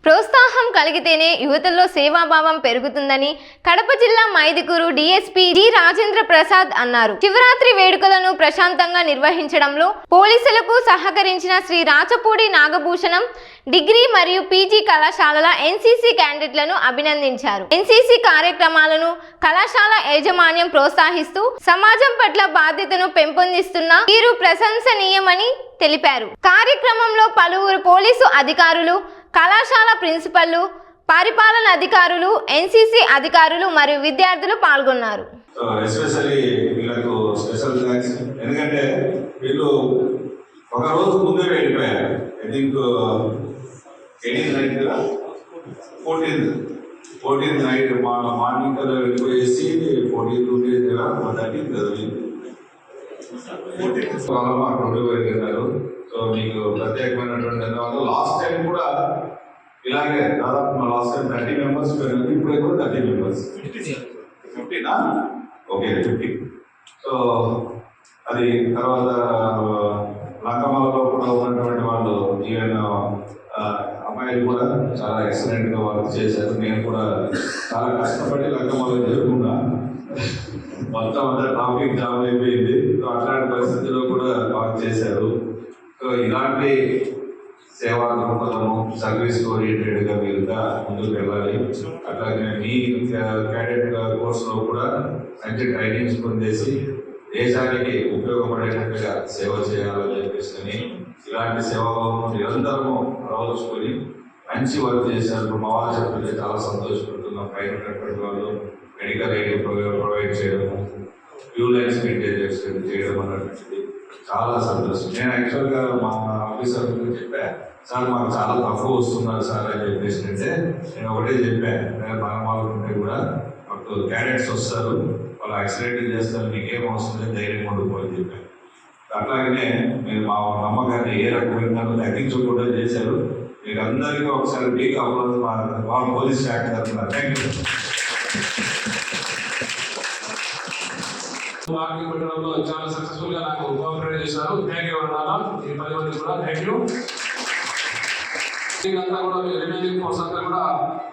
ప్రోత్సాహం కలిగితేనే యువతలో సేవాభావం పెరుగుతుందని కడప జిల్లా మైదుకూరు డీఎస్పీ జి రాజేంద్ర ప్రసాద్ అన్నారు. శివరాత్రి వేడుకలను ప్రశాంతంగా నిర్వహించడంలో పోలీసులకు సహకరించిన శ్రీ రాచపూడి నాగభూషణం డిగ్రీ మరియు పీజీ కళాశాలల ఎన్సీసీ క్యాండిడేట్లను అభినందించారు. ఎన్సీసీ కార్యక్రమాలను కళాశాల యాజమాన్యం ప్రోత్సహిస్తూ సమాజం పట్ల బాధ్యతను పెంపొందిస్తున్న తీరు ప్రశంసనీయమని తెలిపారు. కార్యక్రమంలో పలువురు పోలీసు అధికారులు, కళాశాల ప్రిన్సిపల్లు, పరిపాలన అధికారులు, ఎన్సీసీ అధికారులు మరియు విద్యార్థులు పాల్గొన్నారు. ఎస్పెషల్లీ వీళ్ళకు స్పెషల్ థాంక్స్. ఎందుకంటే వీళ్ళు ఒక రోజు ముందే వెళ్ళిపోయారు. I think 14th night morning కల్లా వెళ్ళిపోయేసి 14th ఉండేది కదా 13th కదా అక్కడ వెళ్ళారు. సో మీకు ప్రత్యేకమైనటువంటి ధన్యవాదాలు. లాస్ట్ టైం కూడా ఇలాగే దాదాపు లాస్ట్ టైం 30 మెంబర్స్ పోయినది, ఇప్పుడే కూడా 30 మెంబర్స్ 50నా ఓకే 50. సో అది తర్వాత లంకమాలలో కూడా ఉన్నటువంటి వాళ్ళు ఈవెన్ అమ్మాయిలు కూడా చాలా ఎక్సలెంట్ గా వర్క్ చేశారు. నేను కూడా చాలా కష్టపడి లంకమాలో జరుగుతున్నా, మొత్తం అంతా ట్రాఫిక్ జామ్ అయిపోయింది. సో అట్లాంటి పరిస్థితుల్లో కూడా వర్క్ చేశారు. సో ఇలాంటి సేవా దృక్పథము, సర్వీస్ ఓరియంటెడ్గా మీరుగా ముందుకు వెళ్ళాలి. అట్లాగే మీ క్యాడెట్ కోర్సులో కూడా మంచి ట్రైనింగ్స్ పొందేసి దేశానికి ఉపయోగపడేటట్టుగా సేవ చేయాలని చెప్పేసి ఇలాంటి సేవాభావం నిరంతరము ప్రవర్తించుకొని మంచి వర్క్ చేశారు. మా వాళ్ళు చెప్తుంటే చాలా సంతోషపడుతున్నాం. పైన ఉన్నటువంటి వాళ్ళు మెడికల్ ఎయిడ్ ప్రొవైడ్ చేయడము, ఫ్యూ లైన్స్ మెయింటైన్ చేయడం అన్నటువంటిది చాలా సంతోషం. నేను యాక్చువల్గా మా ఆఫీసర్ చెప్పా, సార్ మాకు చాలా తక్కువ వస్తున్నారు సార్ అని చెప్పేసి అంటే నేను ఒకటే చెప్పాను, మన వాళ్ళు ఉంటే కూడా మాకు క్యాడెట్స్ వస్తారు, వాళ్ళు యాక్సిడెంట్ చేస్తారు, మీకేం అవసరం లేదు, ధైర్యం ఉండిపోయి చెప్పాను. అట్లాగనే మీరు మా నమ్మకాన్ని ఏ రకమైన తగ్గించకుండా చేశారు. మీకు అందరికీ ఒకసారి మీకు అప్రోచ్ మా పోలీస్ శాఖ తరఫున థ్యాంక్ యూ. మార్కింగ్ పెట్టడంలో చాలా సక్సెస్ఫుల్ గా నాకు కోఆపరేట్ చేశారు. థ్యాంక్ యూ అన్నారా ఈ 10 మంది కూడా థ్యాంక్ యూ. అంతా కూడా రిమైనింగ్ ఫోర్స్ అంతా కూడా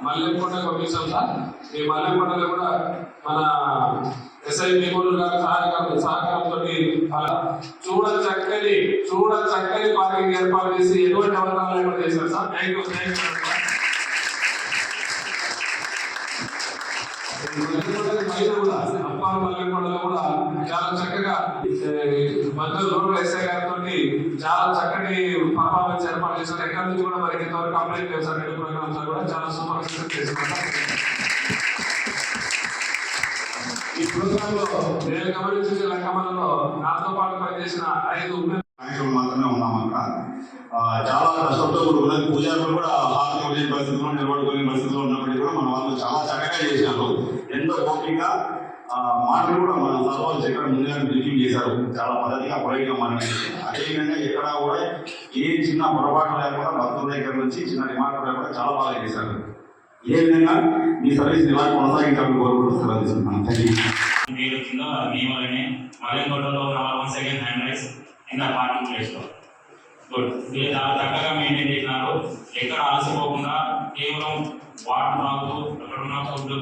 మల్లెంకొండ పంపించాం సార్. ఈ మల్లెంకొండలో కూడా మన ఎస్ఐ భీములు గారి సహకారంతో చూడ చక్కని పార్కింగ్ ఏర్పాటు చేసి ఎటువంటి అవసరాలు ఏర్పాటు చేశారు సార్. Thank you. అప్పాల మల్లెకొండలో కూడా చాలా చక్కగా మధ్య రోడ్డు ఎస్ఐ గారితో చాలా చక్కటి పర్ఫార్మెన్స్ ఏర్పాటు చేశారు. ఎక్కడి నుంచి కూడా మరి ఇంతవరకు కంప్లైంట్ చేశారు. రెండు ప్రోగ్రామ్స్ కూడా చాలా సూపర్ చేసుకున్నారు. ఈ ప్రోగ్రామ్ లో నేను గమనించిన లంకమలలో నాతో పాటు పనిచేసిన 5 నాయకులు మాత్రమే ఉన్నాం. అక్కడ చాలా కష్టంతో కూడుకున్నది. పూజారులు కూడా హాజరు పరిస్థితుల్లో నిలబడుకునే పరిస్థితుల్లో ఉన్నప్పటికీ కూడా మన వాళ్ళు చాలా చక్కగా చేశారు. ఎంతో ఓపికగా మాటలు కూడా మన సభలు ఎక్కడ ముందుగా బ్రీఫింగ్ చేశారు. చాలా పద్ధతిగా పొలైట్గా మాట్లాడారు. అదేవిధంగా ఎక్కడ కూడా ఏ చిన్న పొరపాటు లేకుండా భక్తుల దగ్గర నుంచి చిన్న రిమార్క్ లేకుండా చాలా బాగా చేశారు. ఏ విధంగా మీ సర్వీస్ ఇలా కొనసాగించాలని కోరుకుంటూ సెలవుతున్నాను. మీరు కింద నియమాలని మల్లెంకొండలో వన్స్ అగైన్ హ్యాండ్ రైస్ కింద పార్కింగ్ ప్లేస్లో గుడ్. మీరు చాలా చక్కగా మెయింటైన్ చేసినారు. ఎక్కడ ఆలసిపోకుండా కేవలం వాటర్ తాగుతూ అక్కడ ఉన్న ఫుడ్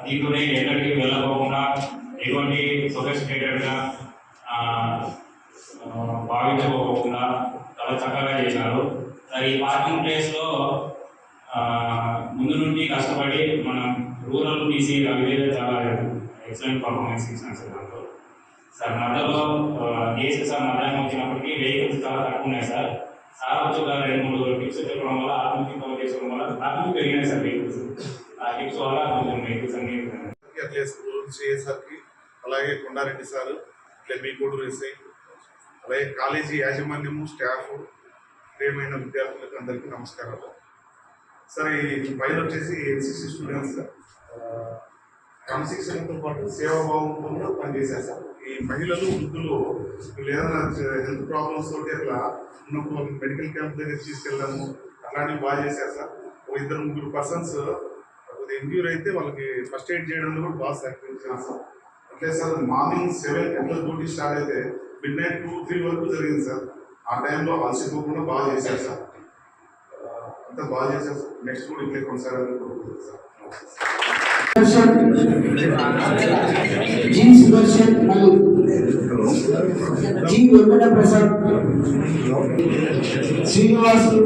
దీంట్లోనే ఎక్కడికి వెళ్ళకోకుండా ఎటువంటి సొఫిస్టికేటెడ్గా భావించుకోకుండా చాలా చక్కగా చేశారు. ఈ పార్కింగ్ ప్లేస్లో ముందు నుండి కష్టపడి మనం రూరల్ బీసీ విలేజ్ చాలా ఎక్సలెంట్ పర్ఫార్మెన్స్ ఇచ్చినాం సార్. దాంట్లో సార్ మధ్యలో చేసి సార్ మధ్యాహ్నం వచ్చినప్పటికీ వెహికల్స్ చాలా తక్కువ ఉన్నాయి సార్. సార్ వచ్చి ఒక 2-3 టిప్స్ చెప్పడం వల్ల ఆత్మహత్య కవర్ చేసుకోవడం వల్ల ఆత్మహత్య పెరిగినాయి సార్ వెహికల్స్. ఆ టిప్స్ వల్ల కొంచెం వెహికల్స్ అన్ని చేసరికి అలాగే కొండారెడ్డి సార్, బీకోడూరు ఎస్ఐ, అలాగే కాలేజీ యాజమాన్యము, స్టాఫ్, ప్రియమైన విద్యార్థులకు అందరికీ నమస్కారాలు. సరే, ఈ పైన వచ్చేసి ఎన్సీసీ స్టూడెంట్స్ క్రమశిక్షణతో పాటు సేవాభావంతో కూడా పనిచేశారు సార్. ఈ మహిళలు, వృద్ధులు ఏదైనా హెల్త్ ప్రాబ్లమ్స్ తోటి అట్లా ఉన్నప్పుడు మెడికల్ క్యాంప్ దగ్గర తీసుకెళ్ళాము, అలాంటివి బాగా చేశారు సార్. ఒక 2-3 పర్సన్స్ ఇంజ్యూర్ అయితే వాళ్ళకి ఫస్ట్ ఎయిడ్ చేయడంలో కూడా బాగా సహకరించారు సార్. అట్లే సార్ మార్నింగ్ 7 గంటల డ్యూటీ స్టార్ట్ అయితే midnight 2-3 వరకు జరిగింది సార్. ఆ టైంలో అలసిపోకుండా బాగా చేశారు సార్. అంతా బాగా చేశారు సార్. నెక్స్ట్ కూడా ఇట్లే కొనసాగాలని కోరుకుంటున్నాను sir. G Sudarshan Mallu, G Venkata Prasad, Srinivasu,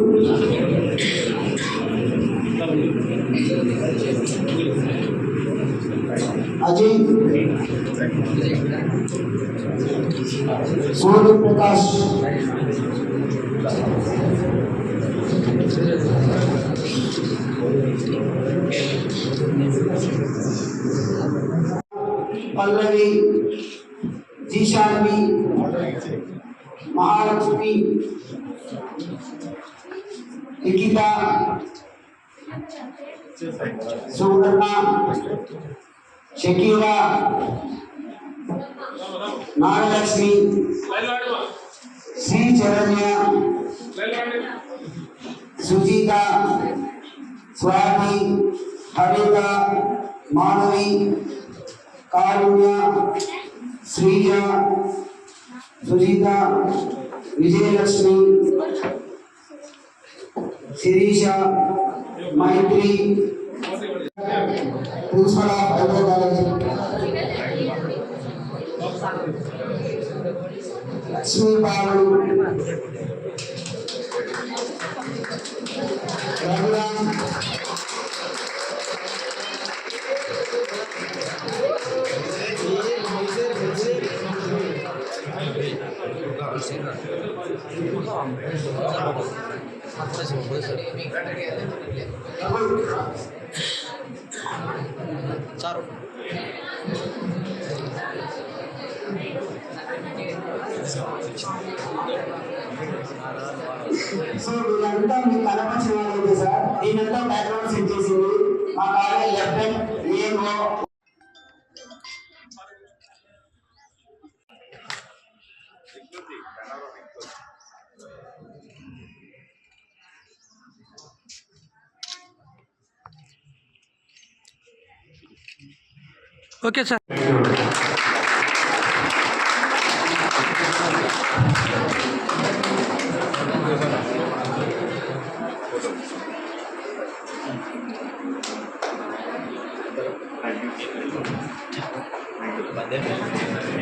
Ajay, Surya Prakash, Pallavi, Jeeshanvi, Mahalakshmi, Nikhita, Suvarna, Shakira, Nagalakshmi, Sri Charanya, Sujeetha, Swathi, Haritha, Madhavi, Karunya, Srija, Sujitha, Vijayalakshmi, Sirisha, Maitri, principal of Hyderabad college, Lakshmibabu, Raghuram, so వీళ్ళంతా మీకు కనపరిచిన వాళ్ళైతే సార్ దీనంతా బ్యాక్గ్రౌండ్ సెట్ చేసింది మా కాలేజ్ లెఫ్ట్ ఏమో. Okay sir. But then